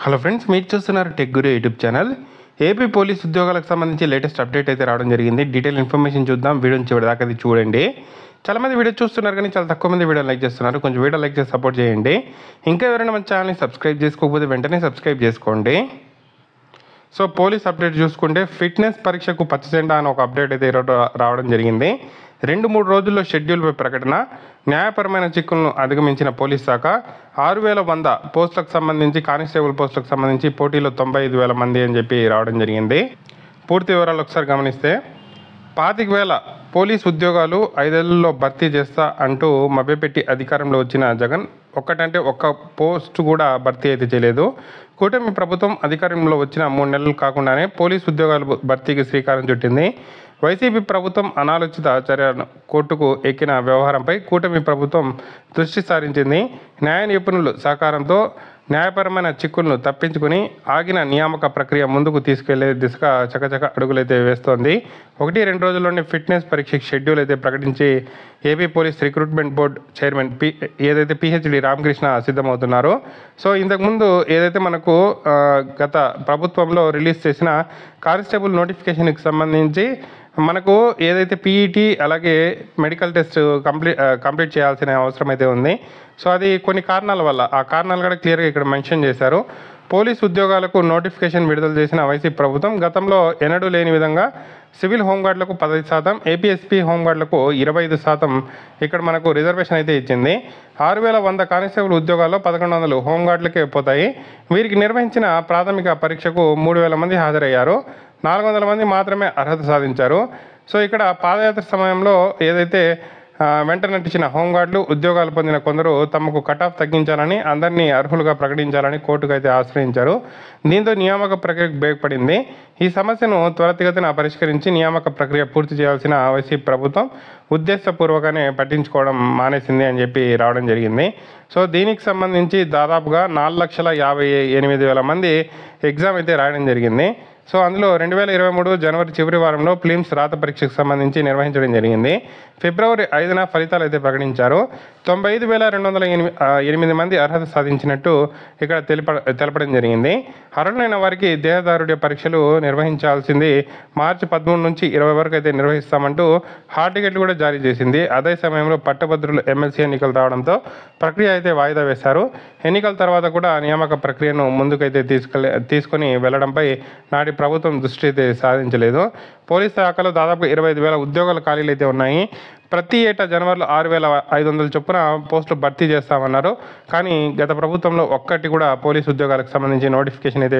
Hello friends, మీరు చూస్తున్నారు tech గురు YouTube channel. AP police ఉద్యోగాలకు సంబంధించి లేటెస్ట్ అప్డేట్ అయితే రావడం జరిగింది. డీటెయిల్ ఇన్ఫర్మేషన్ చూద్దాం. వీడియోని చివరిదాకా అది చూడండి. చాలామంది వీడియో చూస్తున్నారు కానీ చాలా తక్కువ మంది వీడియో లైక్ చేస్తున్నారు. కొంచెం వీడియో లైక్ చేసి సపోర్ట్ చేయండి. ఇంకా ఎవరైనా మన ఛానల్ని సబ్స్క్రైబ్ చేసుకోకపోతే వెంటనే సబ్స్క్రైబ్ చేసుకోండి. సో పోలీస్ అప్డేట్ చూసుకుంటే ఫిట్నెస్ పరీక్షకు పచ్చజెండా అని ఒక అప్డేట్ అయితే ఈరోజు రావడం జరిగింది. 2-3 రోజుల్లో షెడ్యూల్పై ప్రకటన. న్యాయపరమైన చిక్కులను అధిగమించిన పోలీస్ శాఖ 6,100 పోస్టులకు సంబంధించి, కానిస్టేబుల్ పోస్టులకు సంబంధించి పోటీలో 95,000 మంది అని చెప్పి రావడం జరిగింది. పూర్తి వివరాలు ఒకసారి గమనిస్తే 25,000 పోలీస్ ఉద్యోగాలు 5 ఏళ్లలో భర్తీ చేస్తా అంటూ మభ్యపెట్టి అధికారంలో వచ్చిన జగన్ ఒక్క పోస్టు కూడా భర్తీ అయితే చేయలేదు. కూటమి ప్రభుత్వం అధికారంలో వచ్చిన 3 నెలలు కాకుండానే పోలీస్ ఉద్యోగాలు భర్తీకి శ్రీకారం చుట్టింది. వైసీపీ ప్రభుత్వం అనాలోచిత చర్యను కోర్టుకు ఎక్కిన వ్యవహారంపై కూటమి ప్రభుత్వం దృష్టి సారించింది. న్యాయ నిపుణుల సహకారంతో న్యాయపరమైన చిక్కులను తప్పించుకుని ఆగిన నియామక ప్రక్రియ ముందుకు తీసుకెళ్లే దిశగా చకచక అడుగులైతే వేస్తోంది. 1-2 రోజుల్లోనే ఫిట్నెస్ పరీక్ష షెడ్యూల్ అయితే ప్రకటించి AP police recruitment board chairman ఏదైతే పిహెచ్డి రామకృష్ణ సిద్ధమవుతున్నారో, సో ఇంతకుముందు ఏదైతే మనకు గత ప్రభుత్వంలో రిలీజ్ చేసిన కానిస్టేబుల్ నోటిఫికేషన్కి సంబంధించి మనకు ఏదైతే పీఈటీ అలాగే మెడికల్ టెస్ట్ కంప్లీట్ చేయాల్సిన అవసరం అయితే ఉంది. సో అది కొన్ని కారణాల వల్ల, ఆ కారణాలు కూడా క్లియర్గా ఇక్కడ మెన్షన్ చేశారు. పోలీస్ ఉద్యోగాలకు నోటిఫికేషన్ విడుదల చేసిన వైసీపీ ప్రభుత్వం గతంలో ఎన్నడూ లేని విధంగా సివిల్ హోంగార్డులకు 15%, ఏపీఎస్పీ హోంగార్డులకు 25% ఇక్కడ మనకు రిజర్వేషన్ అయితే ఇచ్చింది. 6,100 కానిస్టేబుల్ ఉద్యోగాల్లో 1,100 హోంగార్డులకే పోతాయి. వీరికి నిర్వహించిన ప్రాథమిక పరీక్షకు 3,000 మంది హాజరయ్యారు. 400 మంది మాత్రమే అర్హత సాధించారు. సో ఇక్కడ పాదయాత్ర సమయంలో ఏదైతే వెంట నటించిన హోంగార్డులు ఉద్యోగాలు పొందిన కొందరు తమకు కటాఫ్ తగ్గించాలని, అందరినీ అర్హులుగా ప్రకటించాలని కోర్టుకు అయితే ఆశ్రయించారు. దీంతో నియామక ప్రక్రియకు బ్రేక్ పడింది. ఈ సమస్యను త్వరితగతిన పరిష్కరించి నియామక ప్రక్రియ పూర్తి చేయాల్సిన వైసీపీ ప్రభుత్వం ఉద్దేశపూర్వకంగానే పట్టించుకోవడం మానేసింది అని చెప్పి రావడం జరిగింది. సో దీనికి సంబంధించి దాదాపుగా 4,58,000 మంది ఎగ్జామ్ అయితే రాయడం జరిగింది. సో అందులో 2023 జనవరి చివరి వారంలో ప్రిలిమ్స్ రాత పరీక్షకు సంబంధించి నిర్వహించడం జరిగింది. ఫిబ్రవరి 5న ఫలితాలు అయితే ప్రకటించారు. 95,208 మంది అర్హత సాధించినట్టు ఇక్కడ తెలపడం జరిగింది. అర్హులైన వారికి దేహదారుఢ్య పరీక్షలు నిర్వహించాల్సింది మార్చి 13 నుంచి 20 వరకు అయితే నిర్వహిస్తామంటూ హాల్ టికెట్లు కూడా జారీ చేసింది. అదే సమయంలో పట్టభద్రులు ఎమ్మెల్సీ ఎన్నికలు రావడంతో ప్రక్రియ అయితే వాయిదా వేశారు. ఎన్నికల తర్వాత కూడా నియామక ప్రక్రియను ముందుకైతే తీసుకొని వెళ్లడంపై నాటి ప్రభుత్వం దృష్టి అయితే సాధించలేదు. పోలీస్ శాఖలో దాదాపు 25,000 ఉద్యోగాల ఖాళీలు అయితే ఉన్నాయి. ప్రతి ఏటా జనవరిలో 6,500 చొప్పున పోస్టులు భర్తీ చేస్తామన్నారు. కానీ గత ప్రభుత్వంలో ఒక్కటి కూడా పోలీస్ ఉద్యోగాలకు సంబంధించి నోటిఫికేషన్ అయితే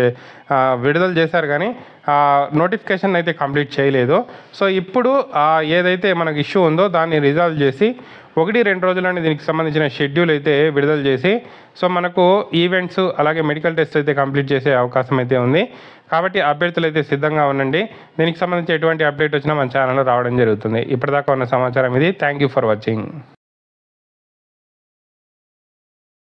విడుదల చేశారు, కానీ ఆ నోటిఫికేషన్ అయితే కంప్లీట్ చేయలేదు. సో ఇప్పుడు ఏదైతే మనకు ఇష్యూ ఉందో దాన్ని రిజాల్వ్ చేసి 1-2 రోజుల్లోనే దీనికి సంబంధించిన షెడ్యూల్ అయితే విడుదల చేసి, సో మనకు ఈవెంట్స్ అలాగే మెడికల్ టెస్ట్ అయితే కంప్లీట్ చేసే అవకాశం అయితే ఉంది. కాబట్టి అభ్యర్థులు అయితే సిద్ధంగా ఉండండి. దీనికి సంబంధించి ఎటువంటి అప్డేట్ వచ్చినా మన ఛానల్లో రావడం జరుగుతుంది. ఇప్పటిదాకా ఉన్న సమాచారం ఇది. Thank you for watching.